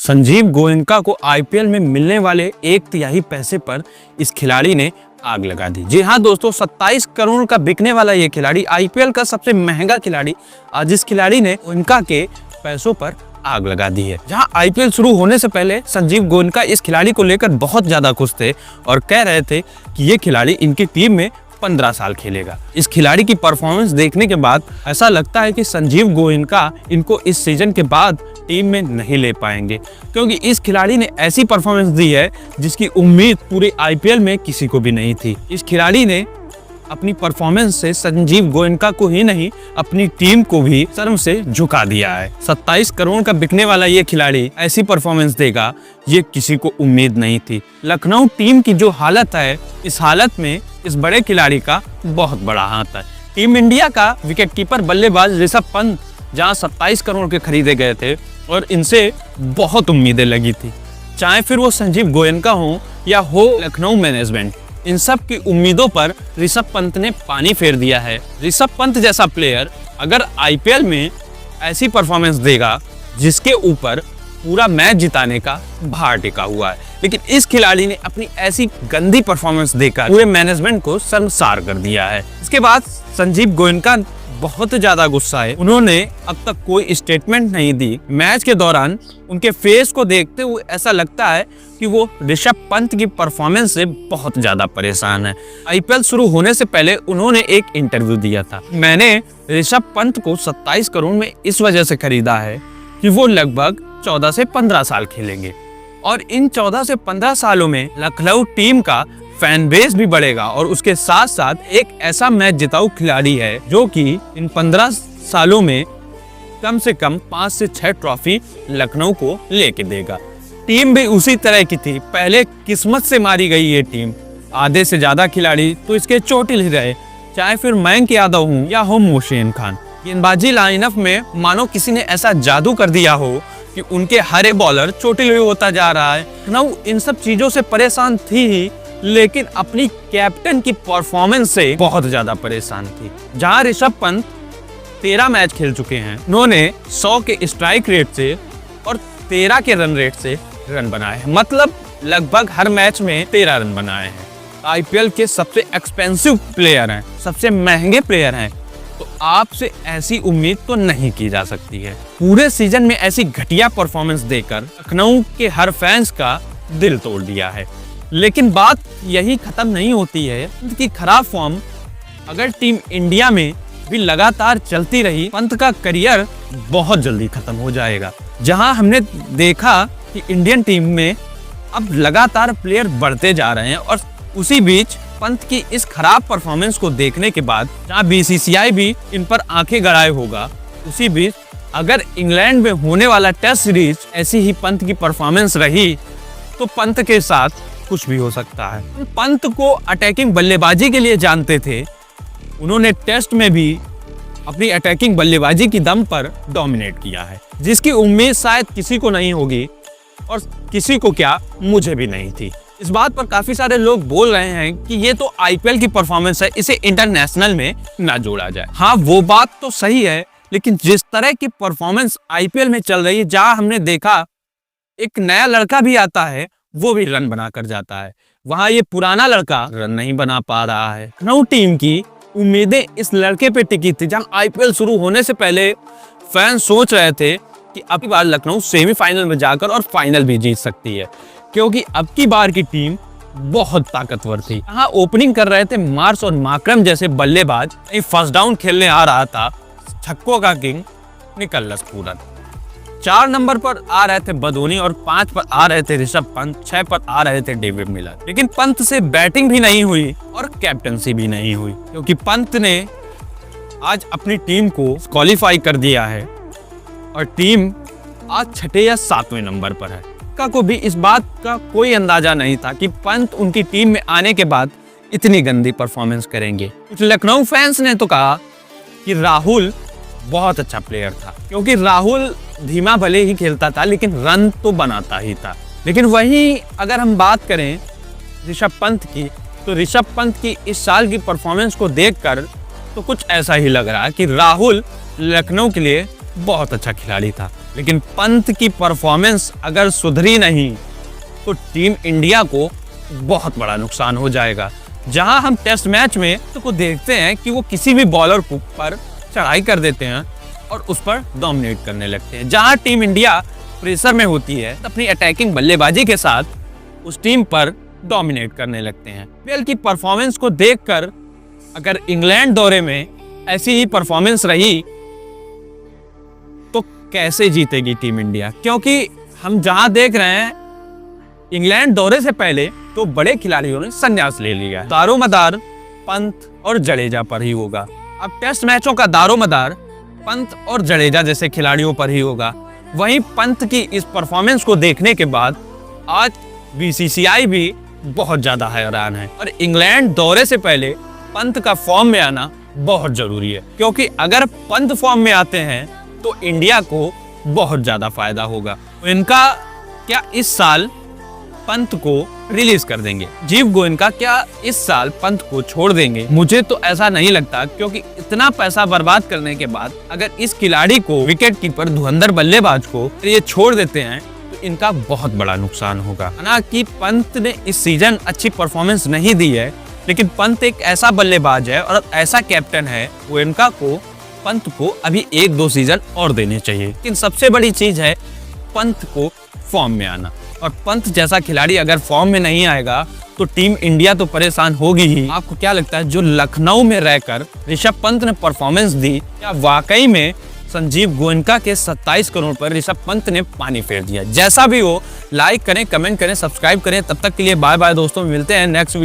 संजीव गोयनका को आईपीएल में मिलने वाले 1/3 पैसे पर इस खिलाड़ी ने आग लगा दी। जी हाँ दोस्तों, 27 करोड़ का बिकने वाला ये खिलाड़ी आईपीएल का सबसे महंगा खिलाड़ी आज इस खिलाड़ी ने गोयनका के पैसों पर आग लगा दी है। जहां आईपीएल शुरू होने से पहले संजीव गोयनका इस खिलाड़ी को लेकर बहुत ज्यादा खुश थे और कह रहे थे कि ये खिलाड़ी इनकी टीम में 15 साल खेलेगा। इस खिलाड़ी की परफॉर्मेंस देखने के बाद ऐसा लगता है कि संजीव गोयनका इनको इस सीजन के बाद टीम में नहीं ले पाएंगे, क्योंकि इस खिलाड़ी ने ऐसी परफॉर्मेंस दी है जिसकी उम्मीद पूरे आईपीएल में किसी को भी नहीं थी। इस खिलाड़ी ने अपनी परफॉर्मेंस से संजीव गोयनका को ही नहीं अपनी टीम को भी शर्म से झुका दिया है। 27 करोड़ का बिकने वाला ये खिलाड़ी ऐसी परफॉर्मेंस देगा ये किसी को उम्मीद नहीं थी। लखनऊ टीम की जो हालत है, इस हालत में इस बड़े खिलाड़ी का बहुत बड़ा हाथ है। टीम इंडिया का विकेटकीपर बल्लेबाज ऋषभ पंत जहां 27 करोड़ के खरीदे गए थे और इनसे बहुत उम्मीदें लगी थी, चाहे फिर वो संजीव गोयनका हो या हो लखनऊ मैनेजमेंट, इन सब की उम्मीदों पर ऋषभ पंत ने पानी फेर दिया है। ऋषभ पंत जैसा प्लेयर अगर आईपीएल में ऐसी परफॉर्मेंस देगा जिसके ऊपर पूरा मैच जिताने का भार टिका हुआ है, लेकिन इस खिलाड़ी ने अपनी ऐसी गंदी परफॉर्मेंस देकर पूरे मैनेजमेंट को शर्मसार कर दिया है। इसके बाद संजीव गोयनका बहुत ज्यादा गुस्सा है। उन्होंने अब तक कोई स्टेटमेंट नहीं दी। मैच के दौरान उनके फेस को देखते हुए ऐसा लगता है कि वो ऋषभ पंत की परफॉर्मेंस से बहुत ज्यादा परेशान है। आईपीएल शुरू होने से पहले उन्होंने एक इंटरव्यू दिया था। मैंने ऋषभ पंत को 27 करोड़ में इस वजह से खरीदा है कि वो लगभग 14 से 15 साल खेलेंगे और इन 14 से 15 सालों में लखनऊ टीम का फैन बेस भी बढ़ेगा और उसके साथ साथ एक ऐसा मैच जिताऊ खिलाड़ी है जो कि इन 15 सालों में कम से कम 5 से 6 ट्रॉफी लखनऊ को लेके देगा। टीम भी उसी तरह की थी, पहले किस्मत से मारी गई ये टीम। आधे से ज्यादा खिलाड़ी तो इसके चोटिल ही रहे, चाहे फिर मयंक यादव हो या हो मोहसिन खान। गेंदबाजी लाइनअप में मानो किसी ने ऐसा जादू कर दिया हो कि उनके हर एक बॉलर चोटिल होता जा रहा है। लखनऊ इन सब चीजों से परेशान थी ही, लेकिन अपनी कैप्टन की परफॉर्मेंस से बहुत ज्यादा परेशान थी। जहां ऋषभ पंत 13 मैच खेल चुके हैं, उन्होंने 100 के स्ट्राइक रेट से और 13 के रन रेट से रन बनाए हैं, मतलब लगभग हर मैच में 13 रन बनाए हैं। आईपीएल के सबसे एक्सपेंसिव प्लेयर हैं, सबसे महंगे प्लेयर हैं, तो आपसे ऐसी उम्मीद तो नहीं की जा सकती है। पूरे सीजन में ऐसी घटिया परफॉर्मेंस देकर लखनऊ के हर फैंस का दिल तोड़ दिया है। लेकिन बात यही खत्म नहीं होती है कि खराब फॉर्म अगर टीम इंडिया में भी लगातार चलती रही, पंत का करियर बहुत जल्दी खत्म हो जाएगा। जहां हमने देखा कि इंडियन टीम में अब लगातार प्लेयर बढ़ते जा रहे हैं और उसी बीच पंत की इस खराब परफॉर्मेंस को देखने के बाद जहां बीसीसीआई भी इन पर आंखें गड़ाए होगा, उसी बीच अगर इंग्लैंड में होने वाला टेस्ट सीरीज ऐसी ही पंत की परफॉर्मेंस रही तो पंत के साथ कुछ भी हो सकता है। पंत को अटैकिंग बल्लेबाजी के लिए जानते थे, उन्होंने टेस्ट में भी अपनी अटैकिंग बल्लेबाजी की दम पर डोमिनेट किया है, जिसकी उम्मीद शायद किसी को नहीं होगी और किसी को क्या, मुझे भी नहीं थी। इस बात पर काफी सारे लोग बोल रहे हैं कि ये तो आईपीएल की परफॉर्मेंस है, इसे इंटरनेशनल में ना जोड़ा जाए। हाँ, वो बात तो सही है, लेकिन जिस तरह की परफॉर्मेंस आईपीएल में चल रही है, जहां हमने देखा एक नया लड़का भी आता है वो भी रन बना कर जाता है, वहां ये पुराना लड़का रन नहीं बना पा रहा है। लखनऊ टीम की उम्मीदें इस लड़के पे टिकी थी। जहां आईपीएल शुरू होने से पहले फैन सोच रहे थे कि अब की बार लखनऊ सेमीफाइनल में जाकर और फाइनल भी जीत सकती है, क्योंकि अब की बार की टीम बहुत ताकतवर थी। यहाँ ओपनिंग कर रहे थे मार्श और माकरम जैसे बल्लेबाज, फर्स्ट डाउन खेलने आ रहा था छक्कों का किंग निकोलस पूरन। 4 नंबर पर आ रहे थे बदोनी और 5 पर आ रहे थे ऋषभ पंत, 6 पर आ रहे थे डेविड मिलर। लेकिन पंत से बैटिंग भी नहीं हुई और कैप्टनसी भी नहीं हुई, क्योंकि पंत ने आज अपनी टीम को क्वालिफाई कर दिया है और टीम आज 6 या 7वें नंबर पर है। को भी इस बात का कोई अंदाजा नहीं था कि पंत उनकी टीम में आने के बाद इतनी गंदी परफॉर्मेंस करेंगे। कुछ लखनऊ फैंस ने तो कहा कि राहुल बहुत अच्छा प्लेयर था, क्योंकि राहुल धीमा भले ही खेलता था लेकिन रन तो बनाता ही था। लेकिन वहीं अगर हम बात करें ऋषभ पंत की, तो ऋषभ पंत की इस साल की परफॉर्मेंस को देखकर तो कुछ ऐसा ही लग रहा है कि राहुल लखनऊ के लिए बहुत अच्छा खिलाड़ी था। लेकिन पंत की परफॉर्मेंस अगर सुधरी नहीं तो टीम इंडिया को बहुत बड़ा नुकसान हो जाएगा। जहां हम टेस्ट मैच में तो देखते हैं कि वो किसी भी बॉलर पर चढ़ाई कर देते हैं और उस पर डोमिनेट करने लगते हैं। जहां टीम इंडिया प्रेशर में होती है तो अपनी अटैकिंग बल्लेबाजी के साथ उस टीम पर डोमिनेट करने लगते हैं। आईपीएल की परफॉर्मेंस को देखकर अगर इंग्लैंड दौरे में ऐसी ही परफॉर्मेंस रही तो कैसे जीतेगी टीम इंडिया, क्योंकि हम जहां देख रहे हैं इंग्लैंड दौरे से पहले तो बड़े खिलाड़ियों ने संन्यास ले लिया है। दारोमदार पंत और जडेजा पर ही होगा। अब टेस्ट मैचों का दारोमदार पंत और जडेजा जैसे खिलाड़ियों पर ही होगा। वहीं पंत की इस परफॉर्मेंस को देखने के बाद आज बीसीसीआई भी बहुत ज्यादा हैरान है और इंग्लैंड दौरे से पहले पंत का फॉर्म में आना बहुत जरूरी है, क्योंकि अगर पंत फॉर्म में आते हैं तो इंडिया को बहुत ज्यादा फायदा होगा। तो इनका क्या इस साल पंत को रिलीज कर देंगे? जीव गोयनका क्या इस साल पंत को छोड़ देंगे? मुझे तो ऐसा नहीं लगता, क्योंकि इतना पैसा बर्बाद करने के बाद अगर इस खिलाड़ी को, विकेट कीपर धुरंधर बल्लेबाज को ये छोड़ देते हैं तो इनका बहुत बड़ा नुकसान होगा। हालांकि पंत ने इस सीजन अच्छी परफॉर्मेंस नहीं दी है, लेकिन पंत एक ऐसा बल्लेबाज है और ऐसा कैप्टन है, गोयनका को पंत को अभी 1-2 सीजन और देने चाहिए। लेकिन सबसे बड़ी चीज है पंत को फॉर्म में आना, और पंत जैसा खिलाड़ी अगर फॉर्म में नहीं आएगा तो टीम इंडिया तो परेशान होगी ही। आपको क्या लगता है जो लखनऊ में रहकर ऋषभ पंत ने परफॉर्मेंस दी, क्या वाकई में संजीव गोयनका के 27 करोड़ पर ऋषभ पंत ने पानी फेर दिया? जैसा भी हो, लाइक करें, कमेंट करें, सब्सक्राइब करें। तब तक के लिए बाय बाय दोस्तों, मिलते हैं नेक्स्ट वीडियो।